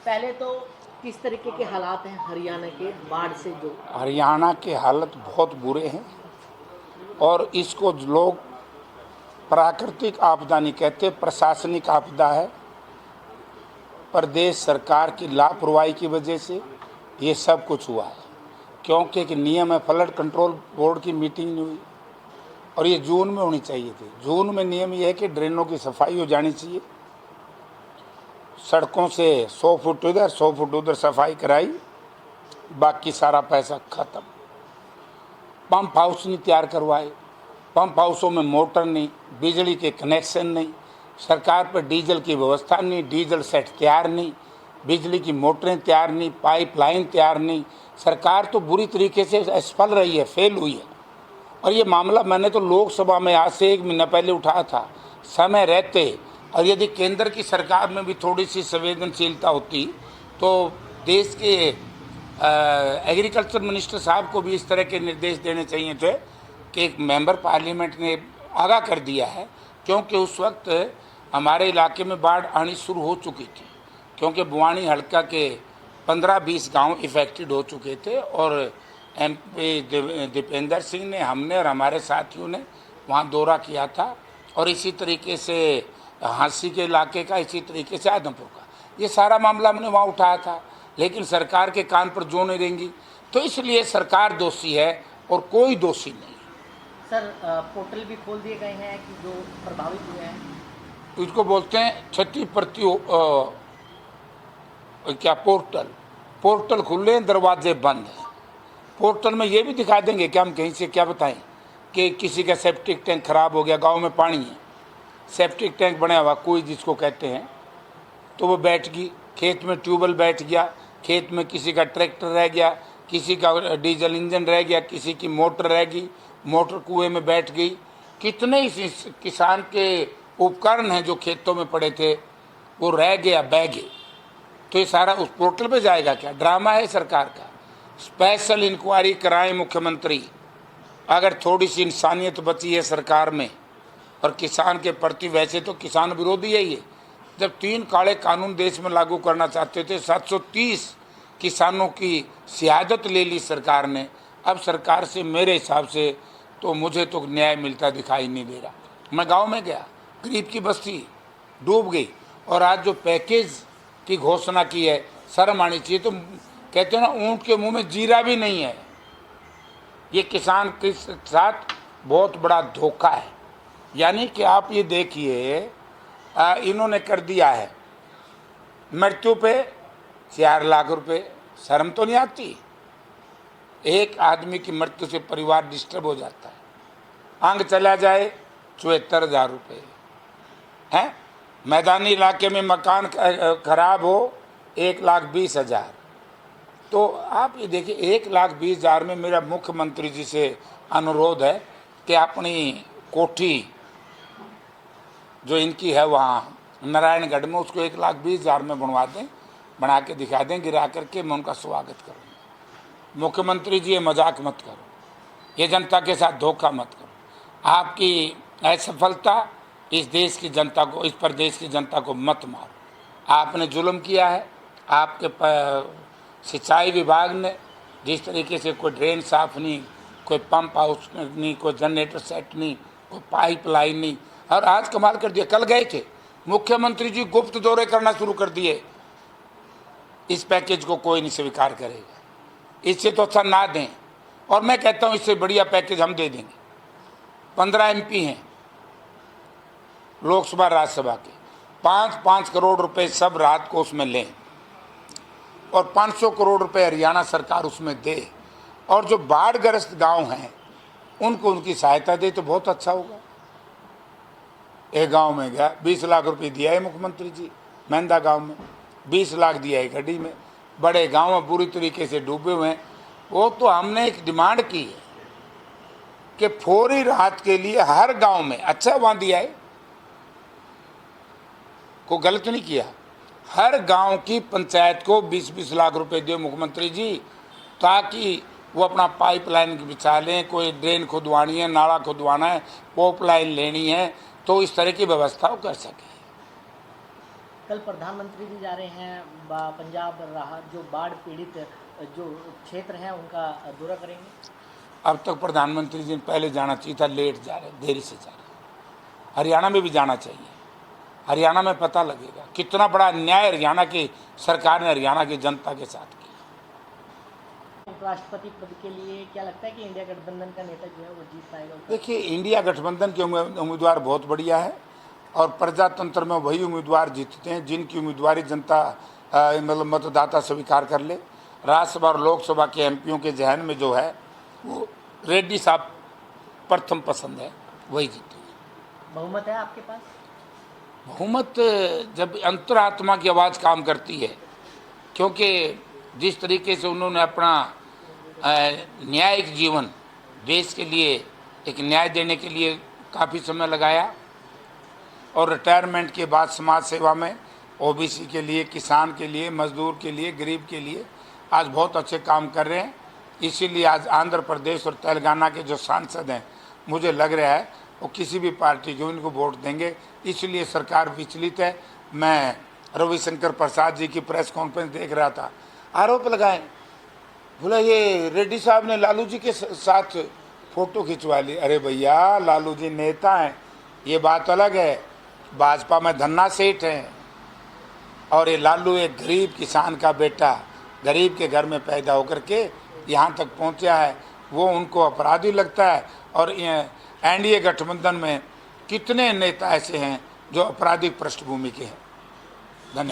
पहले तो किस तरीके के हालात हैं हरियाणा के बाढ़ से? जो हरियाणा के हालत बहुत बुरे हैं और इसको लोग प्राकृतिक आपदा नहीं कहते, प्रशासनिक आपदा है। प्रदेश सरकार की लापरवाही की वजह से ये सब कुछ हुआ है, क्योंकि एक नियम है, फ्लड कंट्रोल बोर्ड की मीटिंग नहीं हुई और ये जून में होनी चाहिए थी। जून में नियम ये है कि ड्रेनों की सफाई हो जानी चाहिए। सड़कों से 100 फुट इधर 100 फुट उधर सफाई कराई, बाकी सारा पैसा खत्म। पंप हाउस नहीं तैयार करवाए, पंप हाउसों में मोटर नहीं, बिजली के कनेक्शन नहीं, सरकार पर डीजल की व्यवस्था नहीं, डीजल सेट तैयार नहीं, बिजली की मोटरें तैयार नहीं, पाइपलाइन तैयार नहीं। सरकार तो बुरी तरीके से असफल रही है, फेल हुई है। और ये मामला मैंने तो लोकसभा में आज से 1 महीना पहले उठाया था, समय रहते। और यदि केंद्र की सरकार में भी थोड़ी सी संवेदनशीलता होती तो देश के एग्रीकल्चर मिनिस्टर साहब को भी इस तरह के निर्देश देने चाहिए थे कि एक मेंबर पार्लियामेंट ने आगाह कर दिया है, क्योंकि उस वक्त हमारे इलाके में बाढ़ आनी शुरू हो चुकी थी, क्योंकि बुआनी हल्का के 15-20 गांव इफेक्टेड हो चुके थे। और MP दीपेंद्र सिंह ने, हमने और हमारे साथियों ने वहाँ दौरा किया था। और इसी तरीके से हांसी के इलाके का, इसी तरीके से आदमपुर का, ये सारा मामला हमने वहाँ उठाया था। लेकिन सरकार के कान पर जो नहीं रहेंगी, तो इसलिए सरकार दोषी है और कोई दोषी नहीं। सर, पोर्टल भी खोल दिए गए हैं कि जो प्रभावित हुए हैं, इसको बोलते हैं क्या पोर्टल खुले हैं, दरवाजे बंद हैं। पोर्टल में ये भी दिखा देंगे कि हम कहीं से क्या बताएं कि किसी का सेप्टिक टैंक खराब हो गया, गांव में पानी है, सेप्टिक टैंक बना हुआ कोई जिसको कहते हैं, तो वो बैठ गई, खेत में ट्यूबवेल बैठ गया, खेत में किसी का ट्रैक्टर रह गया, किसी का डीजल इंजन रह गया, किसी की मोटर रह गई, मोटर कुएं में बैठ गई। कितने इस किसान के उपकरण हैं जो खेतों में पड़े थे, वो रह गया, बह गए। तो ये सारा उस पोर्टल पे जाएगा क्या? ड्रामा है सरकार का। स्पेशल इंक्वायरी कराएं मुख्यमंत्री। अगर थोड़ी सी इंसानियत बची है सरकार में, और किसान के प्रति, वैसे तो किसान विरोधी है ये, जब 3 काले कानून देश में लागू करना चाहते थे, 730 किसानों की शहादत ले ली सरकार ने। अब सरकार से मेरे हिसाब से तो मुझे तो न्याय मिलता दिखाई नहीं दे रहा। मैं गांव में गया, गरीब की बस्ती डूब गई। और आज जो पैकेज की घोषणा की है, शर्म आनी चाहिए। तो कहते हैं ना, ऊंट के मुंह में जीरा भी नहीं है। ये किसान के साथ बहुत बड़ा धोखा है। यानी कि आप ये देखिए, इन्होंने कर दिया है मृत्यु पे 4 लाख रुपए। शर्म तो नहीं आती? एक आदमी की मृत्यु से परिवार डिस्टर्ब हो जाता है। अंग चला जाए 74,000 रुपये हैं। मैदानी इलाके में मकान खराब हो 1,20,000। तो आप ये देखिए, 1,20,000 में मेरा मुख्यमंत्री जी से अनुरोध है कि अपनी कोठी जो इनकी है वहाँ नारायणगढ़ में, उसको 1,20,000 में बनवा दें, बना के दिखा दें, गिरा करके मैं उनका स्वागत करूँगा। मुख्यमंत्री जी, ये मजाक मत करो, ये जनता के साथ धोखा मत करो। आपकी असफलता इस देश की जनता को, इस प्रदेश की जनता को मत मारो। आपने जुल्म किया है। आपके सिंचाई विभाग ने जिस तरीके से, कोई ड्रेन साफ नहीं, कोई पंप हाउस नहीं, कोई जनरेटर सेट नहीं, कोई पाइपलाइन नहीं। और आज कमाल कर दिया, कल गए थे मुख्यमंत्री जी, गुप्त दौरे करना शुरू कर दिए। इस पैकेज को कोई नहीं स्वीकार करेगा, इससे तो अच्छा ना दें। और मैं कहता हूं इससे बढ़िया पैकेज हम दे देंगे। 15 MP हैं लोकसभा राज्यसभा के, 5-5 करोड़ रुपए सब रात को उसमें लें, और 500 करोड़ रुपए हरियाणा सरकार उसमें दे। और जो बाढ़ग्रस्त गांव हैं उनको उनकी सहायता दे तो बहुत अच्छा होगा। एक गांव में गया, 20 लाख रुपए दिया है मुख्यमंत्री जी, मेंदा गांव में 20 लाख दिया है गड्डी में। बड़े गांव बुरी तरीके से डूबे हुए हैं। वो तो हमने एक डिमांड की है कि फौरी राहत के लिए हर गांव में, अच्छा वहां दिया है, को गलत नहीं किया, हर गांव की पंचायत को 20-20 लाख रुपए दे मुख्यमंत्री जी, ताकि वो अपना पाइपलाइन बिछा लें। कोई ड्रेन खुदवानी है, नाला खुदवाना है, पाइपलाइन लेनी है, तो इस तरह की व्यवस्था कर सके। कल प्रधानमंत्री जी जा रहे हैं पंजाब राहत जो बाढ़ पीड़ित जो क्षेत्र हैं उनका दौरा करेंगे। अब तक प्रधानमंत्री जी ने पहले जाना चाहिए था, लेट जा रहे, देरी से जा रहे। हरियाणा में भी जाना चाहिए, हरियाणा में पता लगेगा कितना बड़ा अन्याय हरियाणा की सरकार ने हरियाणा की जनता के साथ किया। उपराष्ट्रपति पद के लिए क्या लगता है कि इंडिया गठबंधन का नेता जो है वो जीत पाएगा? देखिए, इंडिया गठबंधन के उम्मीदवार बहुत बढ़िया है और प्रजातंत्र में वही उम्मीदवार जीतते हैं जिनकी उम्मीदवारी जनता मतलब मतदाता स्वीकार कर ले। राज्यसभा और लोकसभा के एमपीओं के जहन में जो है वो रेड्डी साहब प्रथम पसंद है, वही जीतेंगे। बहुमत है आपके पास? बहुमत जब अंतरात्मा की आवाज़ काम करती है, क्योंकि जिस तरीके से उन्होंने अपना न्यायिक जीवन देश के लिए एक न्याय देने के लिए काफ़ी समय लगाया और रिटायरमेंट के बाद समाज सेवा में ओबीसी के लिए, किसान के लिए, मजदूर के लिए, गरीब के लिए आज बहुत अच्छे काम कर रहे हैं। इसीलिए आज आंध्र प्रदेश और तेलंगाना के जो सांसद हैं, मुझे लग रहा है वो किसी भी पार्टी के उनको वोट देंगे, इसलिए सरकार विचलित है। मैं रविशंकर प्रसाद जी की प्रेस कॉन्फ्रेंस देख रहा था, आरोप लगाए, बोला ये रेड्डी साहब ने लालू जी के साथ फोटो खिंचवा ली। अरे भैया, लालू जी नेता हैं, ये बात अलग है। भाजपा में धन्ना सेठ हैं और ये लालू एक गरीब किसान का बेटा, गरीब के घर में पैदा होकर के यहाँ तक पहुँचा है, वो उनको अपराधी लगता है। और एनडीए गठबंधन में कितने नेता ऐसे हैं जो आपराधिक पृष्ठभूमि के हैं।